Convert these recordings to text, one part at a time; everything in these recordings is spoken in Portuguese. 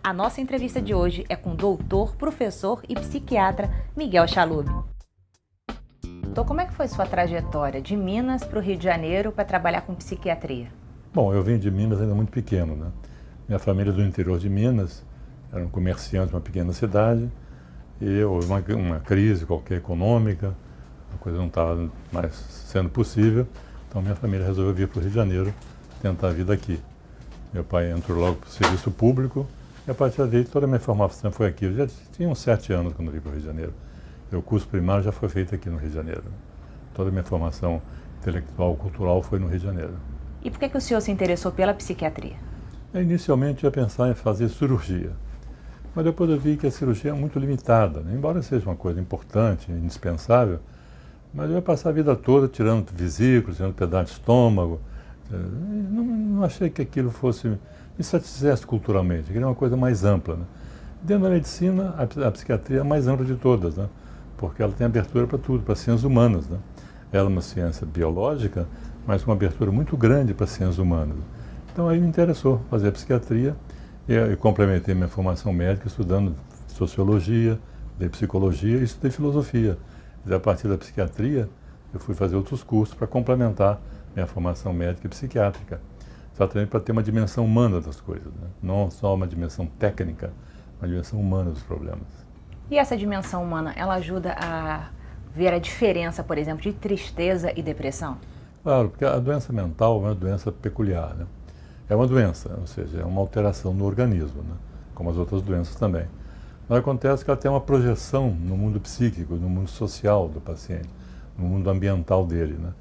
A nossa entrevista de hoje é com o doutor, professor e psiquiatra Miguel Chalub. Então, como é que foi sua trajetória de Minas para o Rio de Janeiro para trabalhar com psiquiatria? Bom, eu vim de Minas ainda muito pequeno, né? Minha família é do interior de Minas, eram comerciantes de uma pequena cidade, e houve uma crise qualquer econômica, a coisa não estava mais sendo possível, então minha família resolveu vir para o Rio de Janeiro tentar a vida aqui. Meu pai entrou logo para o serviço público, e a partir daí toda a minha formação foi aqui. Eu já tinha uns 7 anos quando vim para o Rio de Janeiro. O curso primário já foi feito aqui no Rio de Janeiro. Toda a minha formação intelectual, cultural foi no Rio de Janeiro. E por que o senhor se interessou pela psiquiatria? Inicialmente eu ia pensar em fazer cirurgia, mas depois eu vi que a cirurgia é muito limitada, né? Embora seja uma coisa importante, indispensável, mas eu ia passar a vida toda tirando vesículas, tirando pedaço de estômago. Não achei que aquilo fosse me satisfizesse culturalmente, queria uma coisa mais ampla, né? Dentro da medicina, a psiquiatria é a mais ampla de todas, né? Porque ela tem abertura para tudo, para ciências humanas, né? Ela é uma ciência biológica, mas com uma abertura muito grande para ciências humanas. Então aí me interessou fazer a psiquiatria e complementei minha formação médica estudando sociologia, de psicologia e estudei filosofia. E a partir da psiquiatria eu fui fazer outros cursos para complementar minha formação médica e psiquiátrica. Exatamente para ter uma dimensão humana das coisas, né? Não só uma dimensão técnica, uma dimensão humana dos problemas. E essa dimensão humana, ela ajuda a ver a diferença, por exemplo, de tristeza e depressão? Claro, porque a doença mental é uma doença peculiar, né? É uma doença, ou seja, é uma alteração no organismo, né? Como as outras doenças também. Mas acontece que ela tem uma projeção no mundo psíquico, no mundo social do paciente, no mundo ambiental dele, né?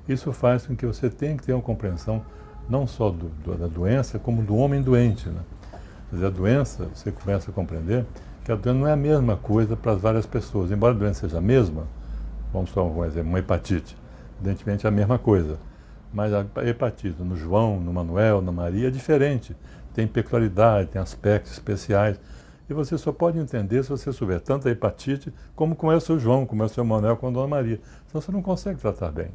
Isso faz com que você tenha que ter uma compreensão não só da doença, como do homem doente, né? Quer dizer, a doença, você começa a compreender que a doença não é a mesma coisa para as várias pessoas. Embora a doença seja a mesma, vamos tomar um exemplo, uma hepatite, evidentemente é a mesma coisa. Mas a hepatite no João, no Manuel, na Maria é diferente. Tem peculiaridade, tem aspectos especiais. E você só pode entender se você souber tanto a hepatite como é o seu João, como é o seu Manuel com a Dona Maria. Senão você não consegue tratar bem.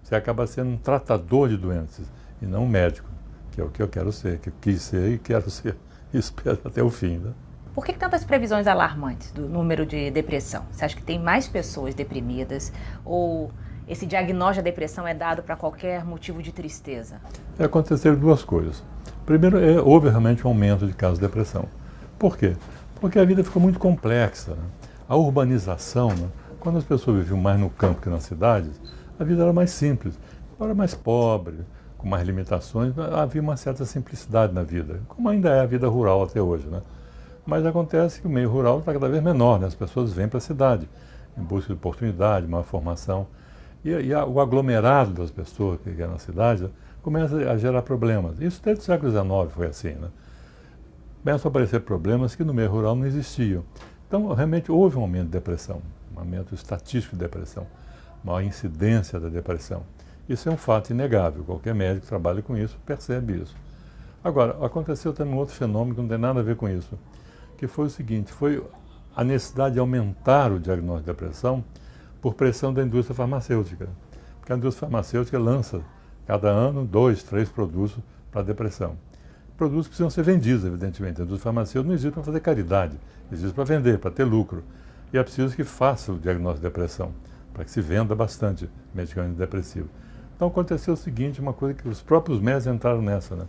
Você acaba sendo um tratador de doenças e não um médico, que é o que eu quero ser, que eu quis ser e quero ser e espero até o fim, né? Por que tantas previsões alarmantes do número de depressão? Você acha que tem mais pessoas deprimidas ou esse diagnóstico da depressão é dado para qualquer motivo de tristeza? Aconteceram duas coisas. Primeiro, houve realmente um aumento de casos de depressão. Por quê? Porque a vida ficou muito complexa, né? A urbanização, né? Quando as pessoas viviam mais no campo que nas cidades, a vida era mais simples, era mais pobre, com mais limitações, havia uma certa simplicidade na vida, como ainda é a vida rural até hoje, né? Mas acontece que o meio rural está cada vez menor, né? As pessoas vêm para a cidade em busca de oportunidade, uma formação. O aglomerado das pessoas que é na cidade começa a gerar problemas. Isso desde o século XIX foi assim, né? Começam a aparecer problemas que no meio rural não existiam. Então, realmente houve um aumento de depressão, um aumento estatístico de depressão, maior incidência da depressão. Isso é um fato inegável, qualquer médico que trabalha com isso percebe isso. Agora, aconteceu também um outro fenômeno que não tem nada a ver com isso, que foi o seguinte, foi a necessidade de aumentar o diagnóstico de depressão por pressão da indústria farmacêutica. Porque a indústria farmacêutica lança, cada ano, 2, 3 produtos para depressão. Produtos precisam ser vendidos, evidentemente. A indústria farmacêutica não existe para fazer caridade, existe para vender, para ter lucro. E é preciso que faça o diagnóstico de depressão, para que se venda bastante medicamento depressivo. Então aconteceu o seguinte, uma coisa que os próprios médicos entraram nessa, né?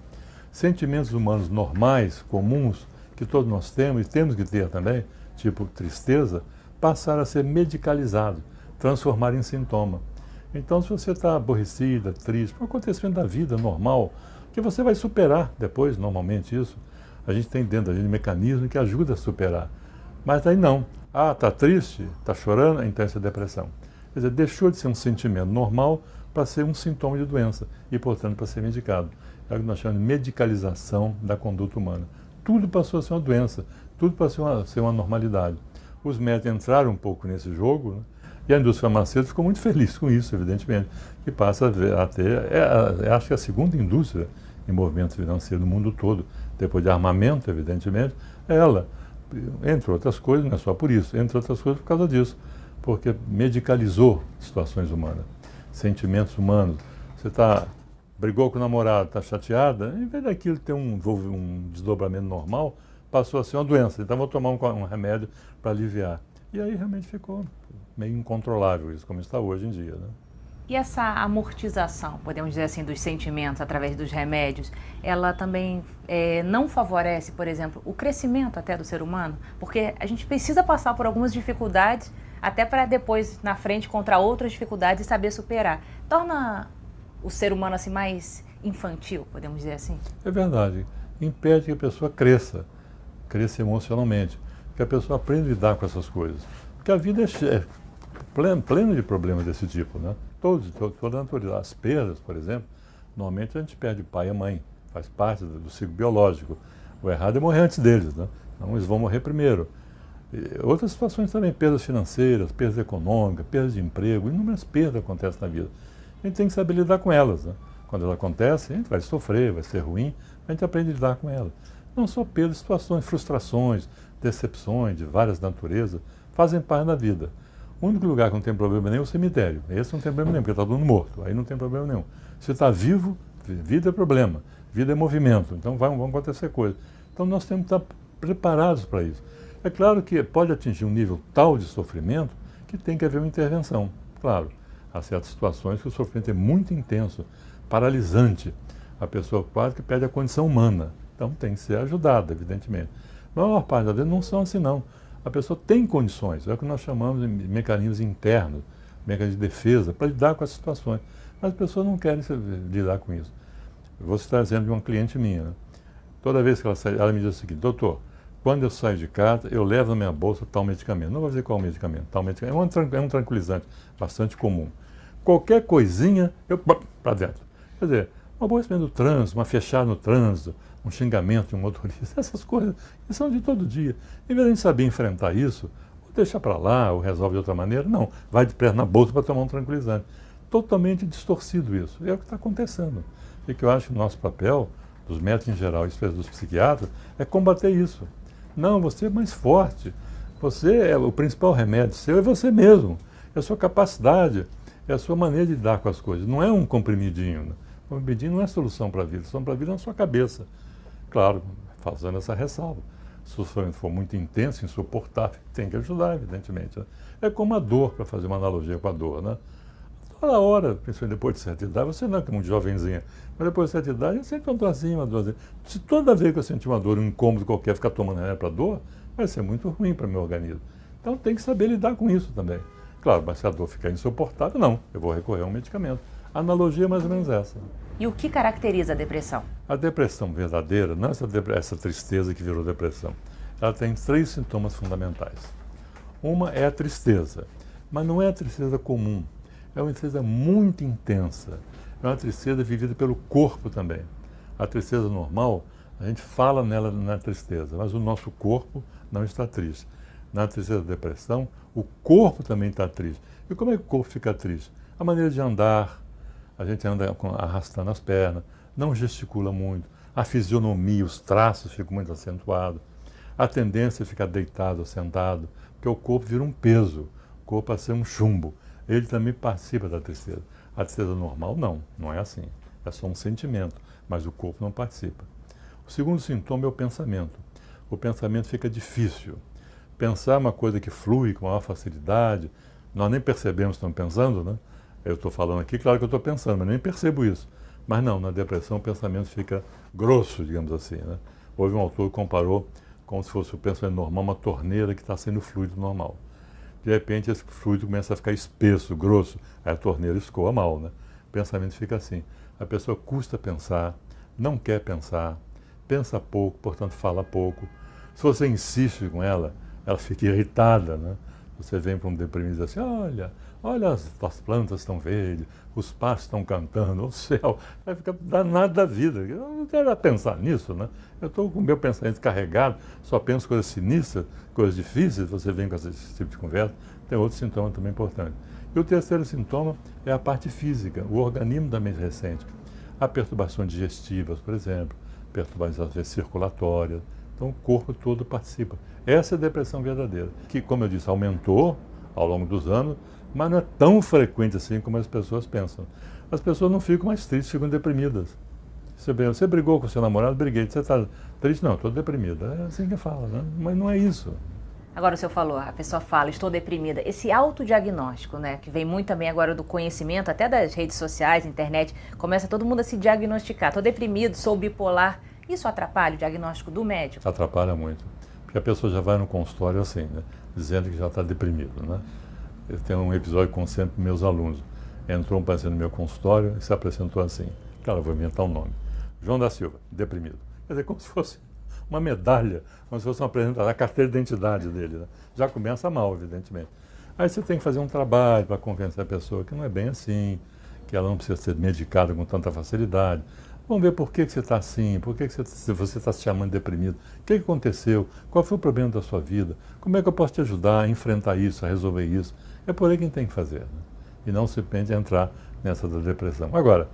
Sentimentos humanos normais, comuns, que todos nós temos e temos que ter também, tipo tristeza, passaram a ser medicalizados, transformar em sintoma. Então, se você está aborrecida, triste, um acontecimento da vida normal, que você vai superar depois, normalmente isso, a gente tem dentro da gente um mecanismo que ajuda a superar. Mas aí não. Ah, está triste, está chorando, então isso é depressão. Quer dizer, deixou de ser um sentimento normal para ser um sintoma de doença e, portanto, para ser medicado. É o que nós chamamos de medicalização da conduta humana. Tudo passou a ser uma doença, tudo passou a ser uma normalidade. Os médicos entraram um pouco nesse jogo, né? E a indústria farmacêutica ficou muito feliz com isso, evidentemente, que passa a ter, acho que a segunda indústria em movimento financeiro no mundo todo, depois de armamento, evidentemente, ela, entre outras coisas, não é só por isso, entre outras coisas por causa disso, porque medicalizou situações humanas, sentimentos humanos. Você brigou com o namorado, está chateada, em vez daquilo ter um desdobramento normal, passou a ser uma doença, então vou tomar um remédio para aliviar. E aí realmente ficou meio incontrolável isso, como está hoje em dia, né? E essa amortização, podemos dizer assim, dos sentimentos através dos remédios, ela também não favorece, por exemplo, o crescimento até do ser humano? Porque a gente precisa passar por algumas dificuldades até para depois, na frente, contra outras dificuldades e saber superar. Torna o ser humano assim mais infantil, podemos dizer assim? É verdade. Impede que a pessoa cresça emocionalmente, que a pessoa aprenda a lidar com essas coisas. Porque a vida é plena de problemas desse tipo, né? Toda a natureza. As perdas, por exemplo, normalmente a gente perde o pai e a mãe, faz parte do ciclo biológico. O errado é morrer antes deles, né? Então eles vão morrer primeiro. E outras situações também, perdas financeiras, perdas econômicas, perdas de emprego, inúmeras perdas acontecem na vida. A gente tem que saber lidar com elas, né? Quando elas acontecem, a gente vai sofrer, vai ser ruim, a gente aprende a lidar com elas. Não só perdas, situações, frustrações, decepções de várias naturezas, fazem parte da vida. O único lugar que não tem problema nenhum é o cemitério. Esse não tem problema nenhum, porque está todo mundo morto. Aí não tem problema nenhum. Se está vivo, vida é problema. Vida é movimento. Então vão acontecer coisas. Então nós temos que estar preparados para isso. É claro que pode atingir um nível tal de sofrimento que tem que haver uma intervenção. Claro, há certas situações que o sofrimento é muito intenso, paralisante. A pessoa quase que perde a condição humana. Então tem que ser ajudada, evidentemente. Mas a maior parte das vezes não são assim, não. A pessoa tem condições, é o que nós chamamos de mecanismos internos, mecanismos de defesa, para lidar com as situações. Mas as pessoas não querem lidar com isso. Eu vou citar exemplo de uma cliente minha. Né? Toda vez que ela sai, ela me diz o seguinte: doutor, quando eu saio de casa, eu levo na minha bolsa tal medicamento. Não vou dizer qual medicamento, tal medicamento. É um tranquilizante bastante comum. Qualquer coisinha, eu para dentro. Quer dizer, um aborrecimento do trânsito, uma fechada no trânsito, um xingamento de um motorista, essas coisas que são de todo dia. Em vez de a gente saber enfrentar isso, ou deixa para lá, ou resolve de outra maneira, não, vai de perto na bolsa para tomar um tranquilizante. Totalmente distorcido isso. E é o que está acontecendo. E que eu acho que o nosso papel, dos médicos em geral, e dos psiquiatras, é combater isso. Não, você é mais forte. Você é o principal remédio seu, é você mesmo. É a sua capacidade, é a sua maneira de lidar com as coisas. Não é um comprimidinho. Né? O comprimidinho não é solução para a vida. A solução para a vida é na sua cabeça. Claro, fazendo essa ressalva. Se o sofrimento for muito intenso, insuportável, tem que ajudar, evidentemente. Né? É como a dor, para fazer uma analogia com a dor. Né? Toda hora, principalmente depois de certa idade, você não é como jovenzinha, mas depois de certa idade, você sente uma dorzinha, uma dorzinha. Se toda vez que eu sentir uma dor, um incômodo qualquer, ficar tomando remédio para dor, vai ser muito ruim para o meu organismo. Então tem que saber lidar com isso também. Claro, mas se a dor ficar insuportável, não, eu vou recorrer a um medicamento. A analogia é mais ou menos essa. E o que caracteriza a depressão? A depressão verdadeira, não essa tristeza que virou depressão, ela tem 3 sintomas fundamentais. Uma é a tristeza, mas não é a tristeza comum, é uma tristeza muito intensa, é uma tristeza vivida pelo corpo também. A tristeza normal, a gente fala nela na tristeza, mas o nosso corpo não está triste. Na tristeza da depressão, o corpo também está triste. E como é que o corpo fica triste? A maneira de andar, a gente anda arrastando as pernas, não gesticula muito, a fisionomia, os traços ficam muito acentuados, a tendência é ficar deitado ou sentado, porque o corpo vira um peso, o corpo passa a ser um chumbo, ele também participa da tristeza. A tristeza normal não é assim, é só um sentimento, mas o corpo não participa. O segundo sintoma é o pensamento. O pensamento fica difícil. Pensar é uma coisa que flui com maior facilidade, nós nem percebemos que estamos pensando, né? Eu estou falando aqui, claro que eu estou pensando, mas nem percebo isso. Mas não, na depressão o pensamento fica grosso, digamos assim. Né? Houve um autor que comparou como se fosse o pensamento normal, uma torneira que está sendo fluido normal. De repente esse fluido começa a ficar espesso, grosso, aí a torneira escoa mal. Né? O pensamento fica assim. A pessoa custa pensar, não quer pensar, pensa pouco, portanto fala pouco. Se você insiste com ela fica irritada. Né? Você vem para um deprimido e diz assim, olha as plantas estão verdes, os pássaros estão cantando, o céu, vai ficar danado da vida. Eu não quero pensar nisso, né? Eu estou com o meu pensamento carregado, só penso coisas sinistras, coisas difíceis, você vem com esse tipo de conversa. Tem outro sintoma também importante. E o terceiro sintoma é a parte física, o organismo também recente. Há perturbações digestivas, por exemplo, perturbações às vezes circulatórias. Então o corpo todo participa. Essa é a depressão verdadeira, que, como eu disse, aumentou ao longo dos anos, mas não é tão frequente assim como as pessoas pensam. As pessoas não ficam mais tristes, ficam deprimidas. Você brigou com o seu namorado? Briguei. Você está triste? Não, estou deprimida. É assim que fala, né? Mas não é isso. Agora o senhor falou, a pessoa fala, estou deprimida. Esse autodiagnóstico, né, que vem muito também agora do conhecimento, até das redes sociais, internet, começa todo mundo a se diagnosticar. Estou deprimido, sou bipolar. Isso atrapalha o diagnóstico do médico? Atrapalha muito. Porque a pessoa já vai no consultório assim, né, dizendo que já está deprimido, né? Eu tenho um episódio com sempre meus alunos. Entrou um paciente no meu consultório e se apresentou assim. Cara, eu vou inventar um nome. João da Silva, deprimido. Quer dizer, como se fosse uma medalha, como se fosse uma apresentação, a carteira de identidade dele. Né? Já começa mal, evidentemente. Aí você tem que fazer um trabalho para convencer a pessoa que não é bem assim, que ela não precisa ser medicada com tanta facilidade. Vamos ver por que você está assim, por que você está se chamando de deprimido, o que aconteceu, qual foi o problema da sua vida, como é que eu posso te ajudar a enfrentar isso, a resolver isso. É por aí que a gente tem que fazer, né? E não simplesmente entrar nessa da depressão. Agora,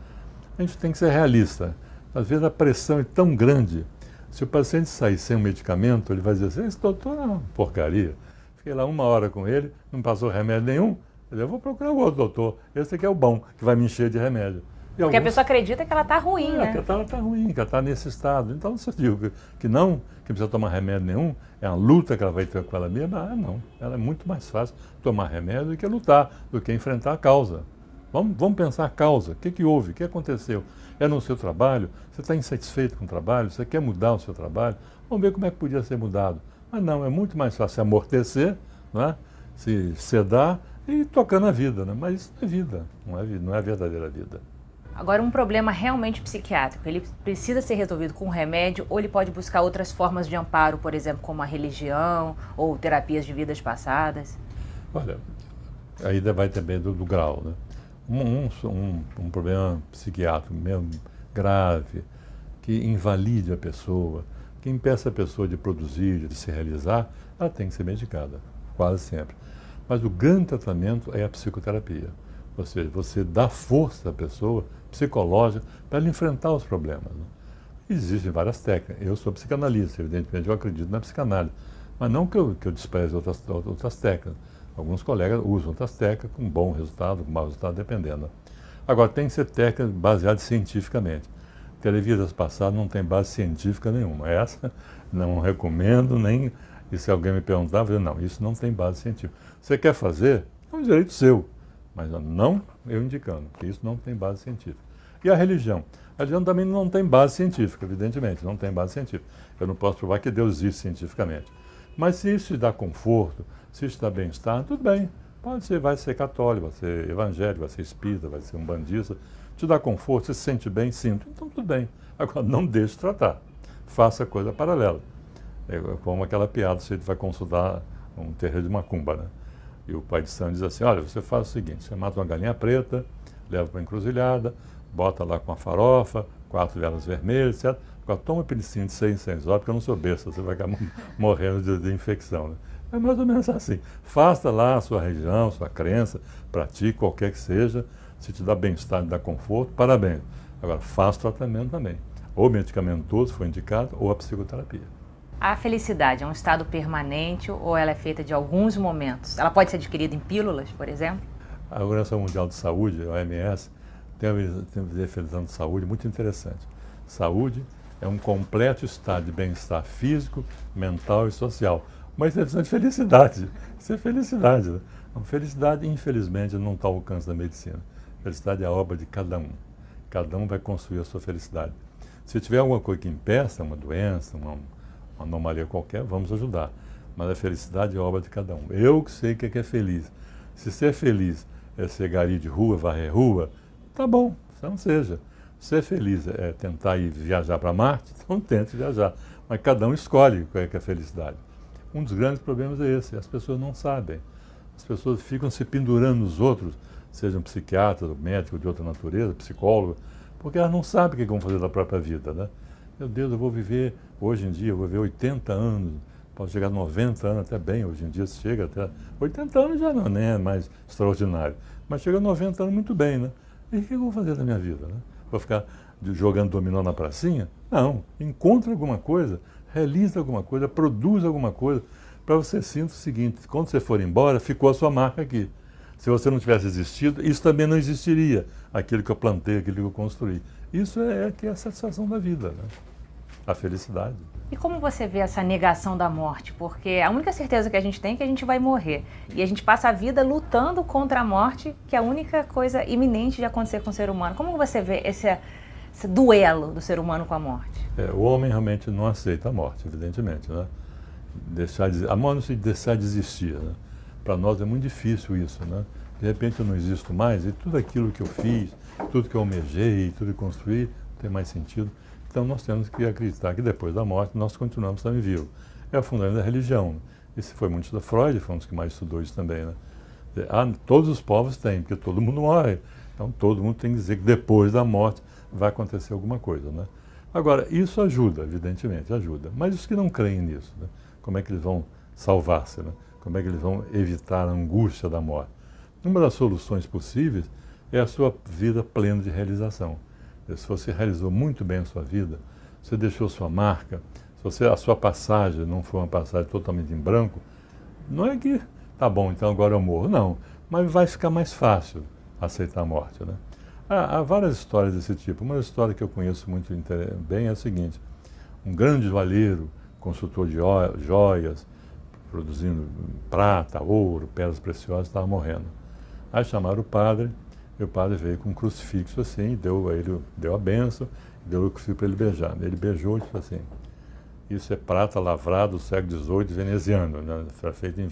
a gente tem que ser realista. Às vezes a pressão é tão grande. Se o paciente sair sem um medicamento, ele vai dizer assim, esse doutor é uma porcaria. Fiquei lá 1 hora com ele, não passou remédio nenhum, eu vou procurar o outro doutor. Esse aqui é o bom, que vai me encher de remédio. Porque a pessoa acredita que ela está ruim, né? Que ela está ruim, que ela está nesse estado. Então, se eu digo que não, que não precisa tomar remédio nenhum, é uma luta que ela vai ter com ela mesma, não. Ela é muito mais fácil tomar remédio do que lutar, do que enfrentar a causa. Vamos pensar a causa. O que houve? O que aconteceu? É no seu trabalho? Você está insatisfeito com o trabalho? Você quer mudar o seu trabalho? Vamos ver como é que podia ser mudado. Mas não, é muito mais fácil amortecer, não é? Se sedar e tocar na vida. Né? Mas isso não é vida, não é a verdadeira vida. Agora, um problema realmente psiquiátrico, ele precisa ser resolvido com remédio ou ele pode buscar outras formas de amparo, por exemplo, como a religião ou terapias de vidas passadas? Olha, aí vai também do grau, né? Um problema psiquiátrico mesmo grave, que invalide a pessoa, que impeça a pessoa de produzir, de se realizar, ela tem que ser medicada, quase sempre. Mas o grande tratamento é a psicoterapia. Ou seja, você dá força à pessoa psicológica para ela enfrentar os problemas. Né? Existem várias técnicas. Eu sou psicanalista, evidentemente, eu acredito na psicanálise. Mas não que eu despreze outras técnicas. Alguns colegas usam outras técnicas com bom resultado, com mau resultado, dependendo. Agora, tem que ser técnica baseada cientificamente. Televidas passadas não tem base científica nenhuma. Essa não recomendo, nem... E se alguém me perguntar, eu vou dizer, não, isso não tem base científica. Você quer fazer? É um direito seu. Mas não eu indicando, porque isso não tem base científica. E a religião? A religião também não tem base científica, evidentemente, não tem base científica. Eu não posso provar que Deus existe cientificamente. Mas se isso te dá conforto, se isso te dá bem-estar, tudo bem. Pode ser, vai ser católico, vai ser evangélico, vai ser espírita, vai ser um bandista. Te dá conforto, você se sente bem, sinto. Então tudo bem. Agora, não deixe de tratar. Faça coisa paralela. É como aquela piada, você vai consultar um terreiro de macumba, né? E o pai de santo diz assim, olha, você faz o seguinte, você mata uma galinha preta, leva para a encruzilhada, bota lá com a farofa, 4 velas vermelhas, etc. Agora toma penicilina de 6 em 6 horas, porque eu não sou besta, você vai acabar morrendo de infecção. Né? É mais ou menos assim. Faça lá a sua religião, sua crença, pratique qualquer que seja, se te dá bem-estar, te dá conforto, parabéns. Agora, faça o tratamento também. Ou medicamentoso, se for indicado, ou a psicoterapia. A felicidade é um estado permanente ou ela é feita de alguns momentos? Ela pode ser adquirida em pílulas, por exemplo? A Organização Mundial de Saúde, a OMS, tem uma definição de saúde muito interessante. Saúde é um completo estado de bem-estar físico, mental e social. Uma definição de felicidade. Isso é felicidade. Né? A felicidade, infelizmente, não está ao alcance da medicina. Felicidade é a obra de cada um. Cada um vai construir a sua felicidade. Se tiver alguma coisa que impeça, uma doença, uma anomalia qualquer, vamos ajudar. Mas a felicidade é obra de cada um. Eu que sei o que é feliz. Se ser feliz é ser gari de rua, varrer rua, tá bom, então seja. Ser feliz é tentar ir viajar para Marte, então tente viajar. Mas cada um escolhe qual é que é a felicidade. Um dos grandes problemas é esse, as pessoas não sabem. As pessoas ficam se pendurando nos outros, sejam psiquiatras, médicos de outra natureza, psicólogos, porque elas não sabem o que vão fazer da própria vida, né? Meu Deus, eu vou viver, hoje em dia, eu vou viver 80 anos, posso chegar a 90 anos até bem, hoje em dia se chega até... 80 anos já não, nem é mais extraordinário, mas chega a 90 anos muito bem, né? E o que eu vou fazer da minha vida, né? Vou ficar jogando dominó na pracinha? Não, encontre alguma coisa, realize alguma coisa, produza alguma coisa, para você sentir o seguinte, quando você for embora, ficou a sua marca aqui. Se você não tivesse existido, isso também não existiria, aquilo que eu plantei, aquilo que eu construí. Isso que é a satisfação da vida, né? A felicidade. E como você vê essa negação da morte? Porque a única certeza que a gente tem é que a gente vai morrer. E a gente passa a vida lutando contra a morte, que é a única coisa iminente de acontecer com o ser humano. Como você vê esse duelo do ser humano com a morte? O homem realmente não aceita a morte, evidentemente, né? A morte não deixar de existir, né? Para nós é muito difícil isso, né? De repente eu não existo mais e tudo aquilo que eu fiz, tudo que eu almejei, tudo que construí, não tem mais sentido. Então nós temos que acreditar que depois da morte nós continuamos também vivos. É o fundamento da religião. Esse foi muito da Freud, foi um dos que mais estudou isso também, né? Todos os povos têm, porque todo mundo morre. Então todo mundo tem que dizer que depois da morte vai acontecer alguma coisa, né? Agora, isso ajuda, evidentemente, ajuda. Mas os que não creem nisso, né? Como é que eles vão salvar-se, né? Como é que eles vão evitar a angústia da morte? Uma das soluções possíveis é a sua vida plena de realização. Se você realizou muito bem a sua vida, você deixou sua marca, se a sua passagem não foi uma passagem totalmente em branco, não é que, tá bom, então agora eu morro, não. Mas vai ficar mais fácil aceitar a morte, né? Há várias histórias desse tipo. Uma história que eu conheço muito bem é a seguinte: um grande joalheiro, construtor de joias, produzindo prata, ouro, pedras preciosas, estava morrendo. Aí chamaram o padre, e o padre veio com um crucifixo assim, deu a benção, deu o crucifixo para ele beijar. Ele beijou e disse assim: isso é prata lavrado do século XVIII veneziano, né? Foi feito em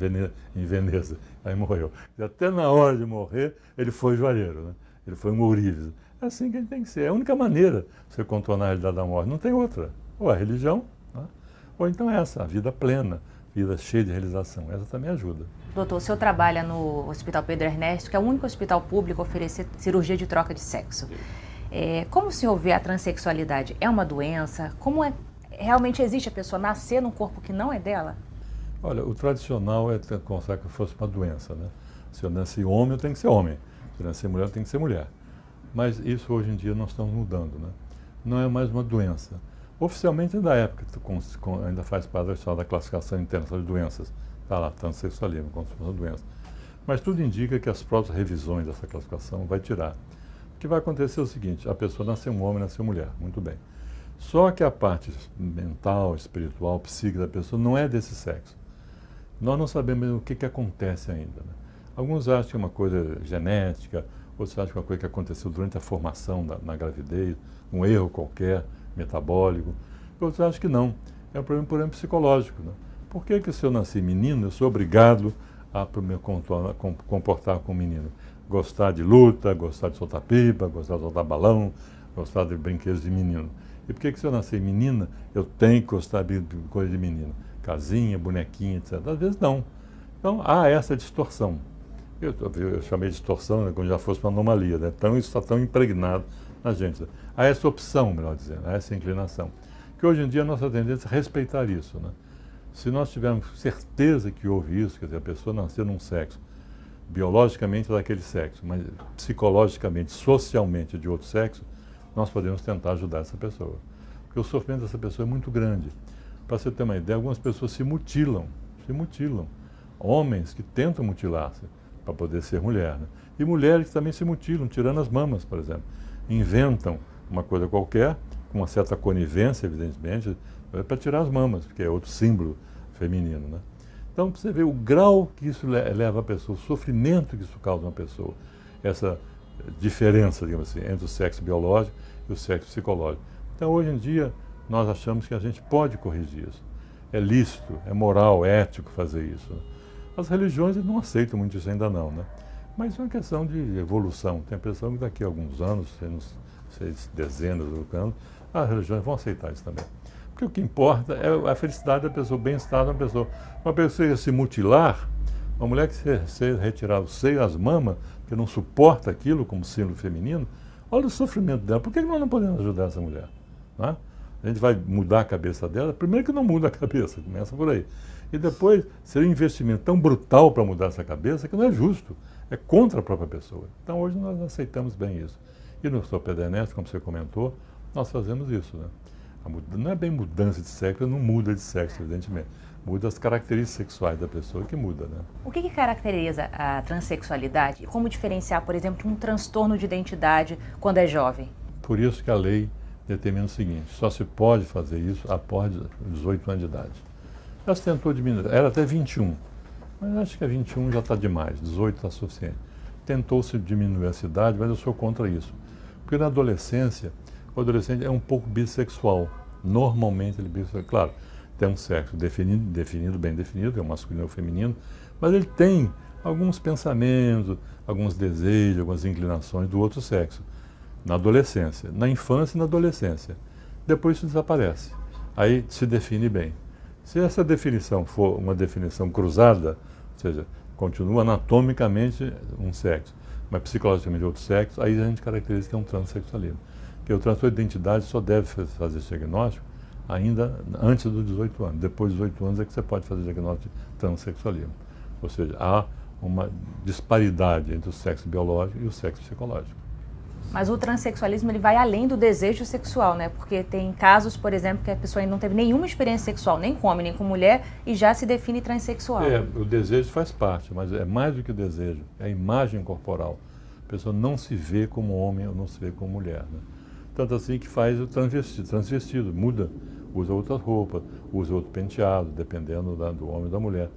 Veneza. Aí morreu. E até na hora de morrer, ele foi joalheiro, né? Ele foi um ourives. É assim que ele tem que ser. É a única maneira de você contornar a realidade da morte. Não tem outra. Ou a religião, né? Ou então essa, a vida plena, vida cheia de realização. Essa também ajuda. Doutor, o senhor trabalha no Hospital Pedro Ernesto, que é o único hospital público a oferecer cirurgia de troca de sexo. Como o senhor vê a transexualidade? É uma doença? Realmente existe a pessoa nascer num corpo que não é dela? Olha, o tradicional é considerar que fosse uma doença, né? Se eu nasci homem, eu tenho que ser homem. Se eu nasci mulher, eu tenho que ser mulher. Mas isso hoje em dia nós estamos mudando, né? Não é mais uma doença. Oficialmente, da época, ainda faz parte da classificação internacional de doenças. Está lá, transexualismo, como se fosse uma doença. Mas tudo indica que as próximas revisões dessa classificação vai tirar. O que vai acontecer é o seguinte: a pessoa nasceu um homem, nasceu mulher, muito bem. Só que a parte mental, espiritual, psíquica da pessoa não é desse sexo. Nós não sabemos o que acontece ainda, né? Alguns acham que é uma coisa genética, outros acham que é uma coisa que aconteceu durante a formação na gravidez, um erro qualquer, metabólico. Outros acham que não. É um problema, por exemplo, psicológico, né? Por que se eu nasci menino, eu sou obrigado a me comportar como menino? Gostar de luta, gostar de soltar pipa, gostar de soltar balão, gostar de brinquedos de menino. E por que se eu nasci menina, eu tenho que gostar de coisa de menino? Casinha, bonequinha, etc. Às vezes não. Então há essa distorção. Eu chamei de distorção, né, como já fosse uma anomalia, né? Então isso está tão impregnado na gente. Há essa opção, melhor dizendo, há essa inclinação. Que hoje em dia a nossa tendência é respeitar isso, né? Se nós tivermos certeza que houve isso, quer dizer, a pessoa nasceu num sexo, biologicamente é daquele sexo, mas psicologicamente, socialmente de outro sexo, nós podemos tentar ajudar essa pessoa. Porque o sofrimento dessa pessoa é muito grande. Para você ter uma ideia, algumas pessoas se mutilam. Homens que tentam mutilar-se para poder ser mulher, né? E mulheres que também se mutilam, tirando as mamas, por exemplo. Inventam uma coisa qualquer, com uma certa conivência, evidentemente, para tirar as mamas, porque é outro símbolo feminino, né? Então, você vê o grau que isso leva a pessoa, o sofrimento que isso causa uma pessoa, essa diferença, digamos assim, entre o sexo biológico e o sexo psicológico. Então, hoje em dia, nós achamos que a gente pode corrigir isso. É lícito, é moral, é ético fazer isso, né? As religiões não aceitam muito isso ainda não, né? Mas é uma questão de evolução. Tem a impressão que daqui a alguns anos, dezenas de anos, as religiões vão aceitar isso também. Porque o que importa é a felicidade da pessoa, o bem-estar da pessoa. Uma pessoa se mutilar, uma mulher que se retirar o seio, as mamas, que não suporta aquilo como símbolo feminino, olha o sofrimento dela. Por que nós não podemos ajudar essa mulher? Não é? A gente vai mudar a cabeça dela? Primeiro que não muda a cabeça, começa por aí. E depois, seria um investimento tão brutal para mudar essa cabeça que não é justo, é contra a própria pessoa. Então hoje nós aceitamos bem isso. E no Hospital Pedro Ernesto, como você comentou, nós fazemos isso, né? Não é bem mudança de sexo, não muda de sexo, evidentemente. Muda as características sexuais da pessoa que muda, né? O que caracteriza a transexualidade e como diferenciar, por exemplo, um transtorno de identidade quando é jovem? Por isso que a lei determina o seguinte, só se pode fazer isso após 18 anos de idade. Já se tentou diminuir, era até 21, mas acho que a 21 já está demais, 18 está suficiente. Tentou-se diminuir essa idade, mas eu sou contra isso. Porque na adolescência, o adolescente é um pouco bissexual. Normalmente ele é bissexual. Claro, tem um sexo definido, bem definido, é o masculino e o feminino, mas ele tem alguns pensamentos, alguns desejos, algumas inclinações do outro sexo. Na adolescência, na infância e na adolescência. Depois isso desaparece. Aí se define bem. Se essa definição for uma definição cruzada, ou seja, continua anatomicamente um sexo, mas psicologicamente outro sexo, aí a gente caracteriza que é um transexualismo. Porque o transtorno de identidade só deve fazer esse diagnóstico ainda antes dos 18 anos. Depois dos 18 anos é que você pode fazer o diagnóstico de transexualismo. Ou seja, há uma disparidade entre o sexo biológico e o sexo psicológico. Mas o transexualismo ele vai além do desejo sexual, né? Porque tem casos, por exemplo, que a pessoa ainda não teve nenhuma experiência sexual, nem com homem, nem com mulher, e já se define transexual. O desejo faz parte, mas é mais do que o desejo, é a imagem corporal. A pessoa não se vê como homem ou não se vê como mulher, né? Tanto assim que faz o transvestido, muda, usa outras roupas, usa outro penteado, dependendo do homem ou da mulher.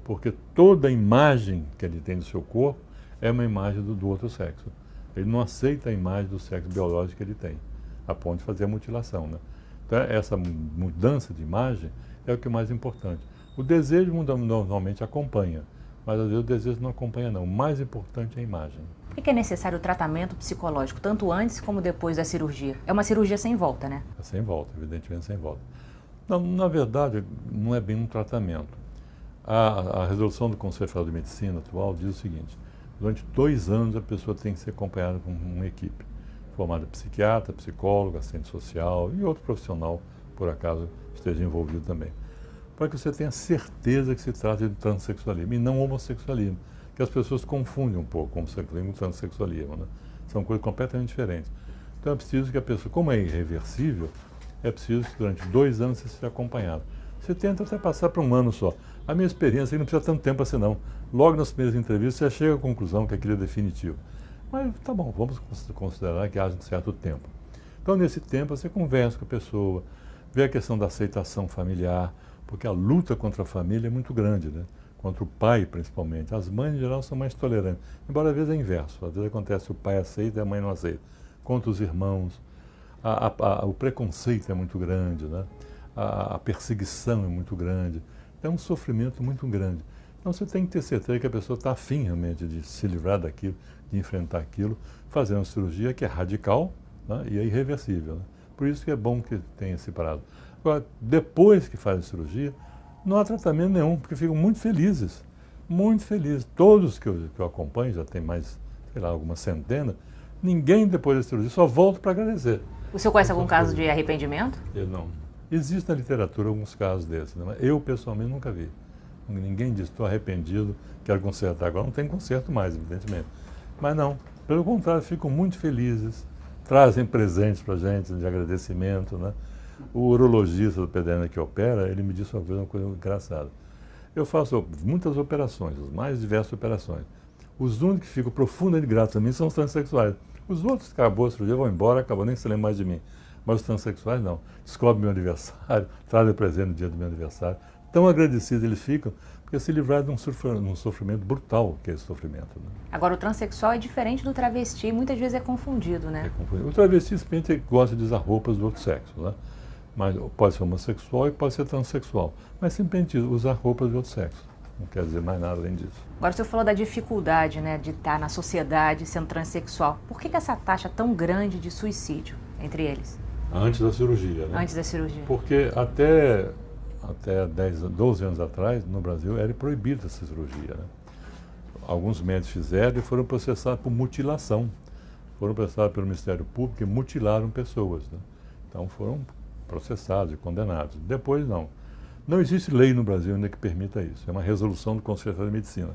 Porque toda a imagem que ele tem do seu corpo é uma imagem do outro sexo. Ele não aceita a imagem do sexo biológico que ele tem, a ponto de fazer a mutilação, né? Então, essa mudança de imagem é o que é mais importante. O desejo normalmente acompanha, mas às vezes o desejo não acompanha não. O mais importante é a imagem. Por que é necessário o tratamento psicológico, tanto antes como depois da cirurgia? É uma cirurgia sem volta, né? É sem volta, evidentemente sem volta. Não, na verdade, não é bem um tratamento. A resolução do Conselho Federal de Medicina atual diz o seguinte: durante 2 anos a pessoa tem que ser acompanhada com uma equipe, formada psiquiatra, psicólogo, assistente social e outro profissional, por acaso, esteja envolvido também. Para que você tenha certeza que se trata de transexualismo e não homossexualismo, que as pessoas confundem um pouco homossexualismo e transexualismo, né? São coisas completamente diferentes. Então é preciso que a pessoa, como é irreversível, é preciso que durante 2 anos você seja acompanhado. Você tenta até passar para 1 ano só. A minha experiência não precisa tanto tempo assim não. Logo nas primeiras entrevistas você chega à conclusão que aquilo é definitivo. Mas tá bom, vamos considerar que haja um certo tempo. Então nesse tempo você conversa com a pessoa, vê a questão da aceitação familiar, porque a luta contra a família é muito grande, né? Contra o pai principalmente. As mães em geral são mais tolerantes, embora às vezes é inverso. Às vezes acontece que o pai aceita e a mãe não aceita. Contra os irmãos, o preconceito é muito grande, né? A perseguição é muito grande. É um sofrimento muito grande. Então você tem que ter certeza que a pessoa está afim realmente de se livrar daquilo, de enfrentar aquilo, fazendo uma cirurgia que é radical, né, e é irreversível, né? Por isso que é bom que tenha separado. Agora, depois que faz a cirurgia, não há tratamento nenhum, porque ficam muito felizes. Muito felizes. Todos que eu acompanho, já tem mais, sei lá, algumas centenas, ninguém depois da cirurgia só volta para agradecer. O senhor conhece algum caso de arrependimento? Eu não. Existe na literatura alguns casos desses, né? Mas eu pessoalmente nunca vi. Ninguém diz, estou arrependido, quero consertar. Agora não tem conserto mais, evidentemente. Mas não, pelo contrário, ficam muito felizes, trazem presentes para a gente de agradecimento, né? O urologista do pediatra que opera, ele me disse uma coisa engraçada. Eu faço muitas operações, as mais diversas operações. Os únicos que ficam profundamente gratos a mim são os transexuais. Os outros, acabou a cirurgia, vão embora, acabou, nem se lembra mais de mim. Mas os transexuais não. Descobrem meu aniversário, trazem presente no dia do meu aniversário. Tão agradecidos eles ficam, porque se livraram de um sofrimento brutal, que é esse sofrimento, né? Agora, o transexual é diferente do travesti, muitas vezes é confundido, né? É confundido. O travesti simplesmente gosta de usar roupas do outro sexo, né? Mas pode ser homossexual e pode ser transexual. Mas simplesmente usar roupas de outro sexo. Não quer dizer mais nada além disso. Agora, o senhor falou da dificuldade, né, de estar na sociedade sendo transexual. Por que essa taxa tão grande de suicídio entre eles? Antes da cirurgia, né? Antes da cirurgia. Porque até 12 anos atrás, no Brasil, era proibida essa cirurgia, né? Alguns médicos fizeram e foram processados por mutilação. Foram processados pelo Ministério Público e mutilaram pessoas, né? Então foram processados e condenados. Depois não. Não existe lei no Brasil ainda que permita isso. É uma resolução do Conselho Federal de Medicina,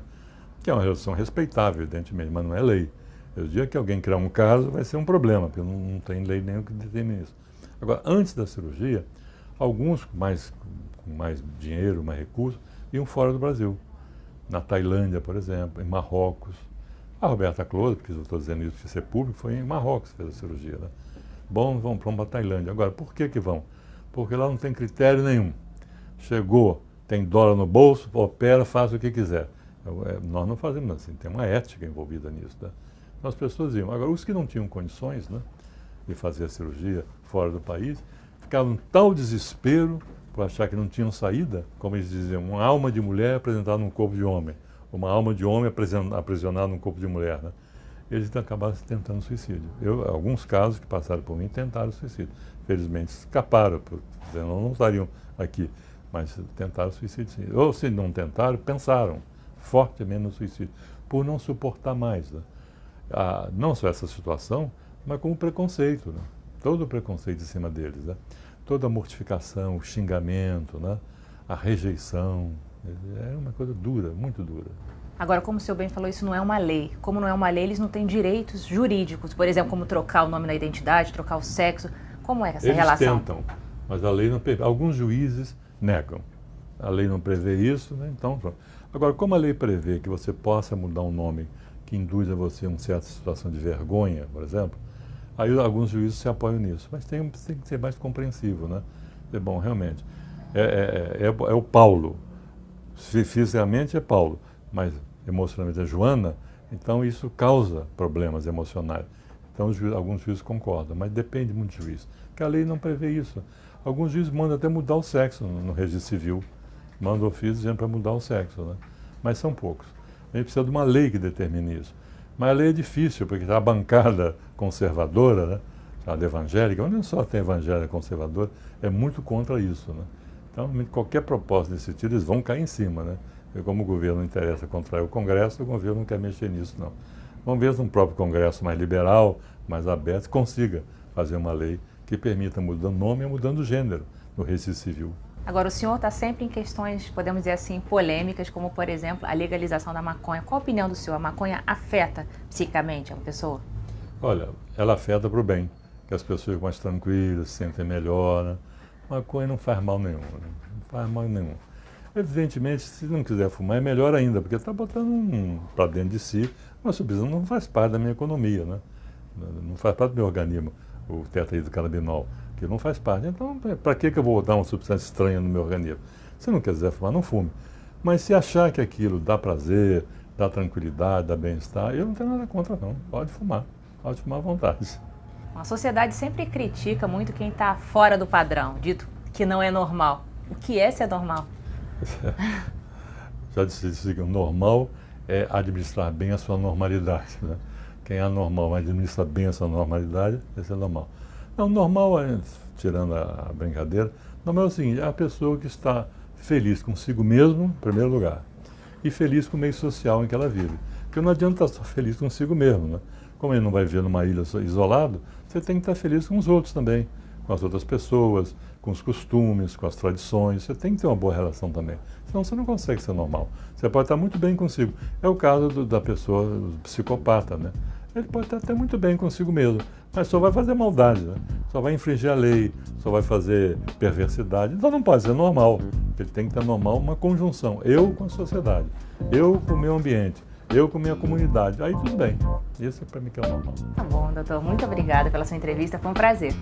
que é uma resolução respeitável, evidentemente, mas não é lei. O dia que alguém criar um caso vai ser um problema, porque não tem lei nenhuma que determine isso. Agora, antes da cirurgia, Alguns com mais dinheiro, mais recursos, iam fora do Brasil. Na Tailândia, por exemplo, em Marrocos. A Roberta Close, porque eu estou dizendo isso de ser público, foi em Marrocos que fez a cirurgia. Né? Bom, vão para a Tailândia. Agora, por que vão? Porque lá não tem critério nenhum. Chegou, tem dólar no bolso, opera, faz o que quiser. Nós não fazemos assim, tem uma ética envolvida nisso. Né? Então as pessoas iam. Agora, os que não tinham condições, né, de fazer a cirurgia fora do país, ficavam em tal desespero por achar que não tinham saída, como eles diziam, uma alma de mulher apresentada num corpo de homem, uma alma de homem aprisionada num corpo de mulher. Né? Eles acabaram tentando suicídio. Alguns casos que passaram por mim tentaram suicídio. Felizmente escaparam, senão não estariam aqui, mas tentaram suicídio sim. Ou se não tentaram, pensaram fortemente no suicídio, por não suportar mais. Né? Não só essa situação, mas como o preconceito. Né? Todo o preconceito em cima deles. Né? Toda a mortificação, o xingamento, né? A rejeição. É uma coisa dura, muito dura. Agora, como o senhor bem falou, isso não é uma lei. Como não é uma lei, eles não têm direitos jurídicos. Por exemplo, como trocar o nome na identidade, trocar o sexo. Como é essa relação? Eles tentam, mas a lei não prevê. Alguns juízes negam. A lei não prevê isso, né? Então, pronto. Agora, como a lei prevê que você possa mudar um nome que induz a você uma certa situação de vergonha, por exemplo, aí alguns juízes se apoiam nisso. Mas tem que ser mais compreensivo, né? Bom, realmente, é o Paulo. Fisicamente é Paulo, mas emocionalmente é Joana, então isso causa problemas emocionais. Então alguns juízes concordam, mas depende muito do juiz, porque a lei não prevê isso. Alguns juízes mandam até mudar o sexo no registro civil, mandam ofício dizendo para mudar o sexo, né? Mas são poucos. A gente precisa de uma lei que determine isso. Mas a lei é difícil, porque a bancada conservadora, né, chamada evangélica, mas não só tem evangélica conservadora, é muito contra isso. Né? Então, qualquer proposta nesse sentido, eles vão cair em cima. Né? E como o governo não interessa contrair o Congresso, o governo não quer mexer nisso, não. Vamos ver se um próprio Congresso mais liberal, mais aberto, consiga fazer uma lei que permita mudando nome e mudando gênero no registro civil. Agora, o senhor está sempre em questões, podemos dizer assim, polêmicas, como, por exemplo, a legalização da maconha. Qual a opinião do senhor? A maconha afeta psicicamente a pessoa? Olha, ela afeta para o bem, que as pessoas ficam mais tranquilas, se sentem melhor. Né? Maconha não faz mal nenhum, né? Não faz mal nenhum. Evidentemente, se não quiser fumar, é melhor ainda, porque está botando para dentro de si uma substância que não faz parte da minha economia, né? Não faz parte do meu organismo, o tetraidrocannabinol, que não faz parte. Então, para que eu vou dar uma substância estranha no meu organismo? Se não quiser fumar, não fume. Mas se achar que aquilo dá prazer, dá tranquilidade, dá bem-estar, eu não tenho nada contra, não. Pode fumar à vontade. A sociedade sempre critica muito quem está fora do padrão, dito que não é normal. O que é ser normal? Já disse que o normal é administrar bem a sua normalidade. Né? Quem é anormal, mas administra bem a sua normalidade, esse é normal. Não, normal, tirando a brincadeira, normal é o seguinte, é a pessoa que está feliz consigo mesmo, em primeiro lugar, e feliz com o meio social em que ela vive. Porque não adianta estar só feliz consigo mesmo. Né? Como ele não vai viver numa ilha isolado, você tem que estar feliz com os outros também, com as outras pessoas, com os costumes, com as tradições. Você tem que ter uma boa relação também. Senão você não consegue ser normal. Você pode estar muito bem consigo. É o caso da pessoa, do psicopata, né? Ele pode estar até muito bem consigo mesmo, mas só vai fazer maldade, né? Só vai infringir a lei, só vai fazer perversidade. Então não pode ser normal. Ele tem que ter normal uma conjunção. Eu com a sociedade, eu com o meio ambiente, eu com a minha comunidade. Aí tudo bem. Isso é para mim que é o normal. Tá bom, doutor. Muito obrigada pela sua entrevista. Foi um prazer.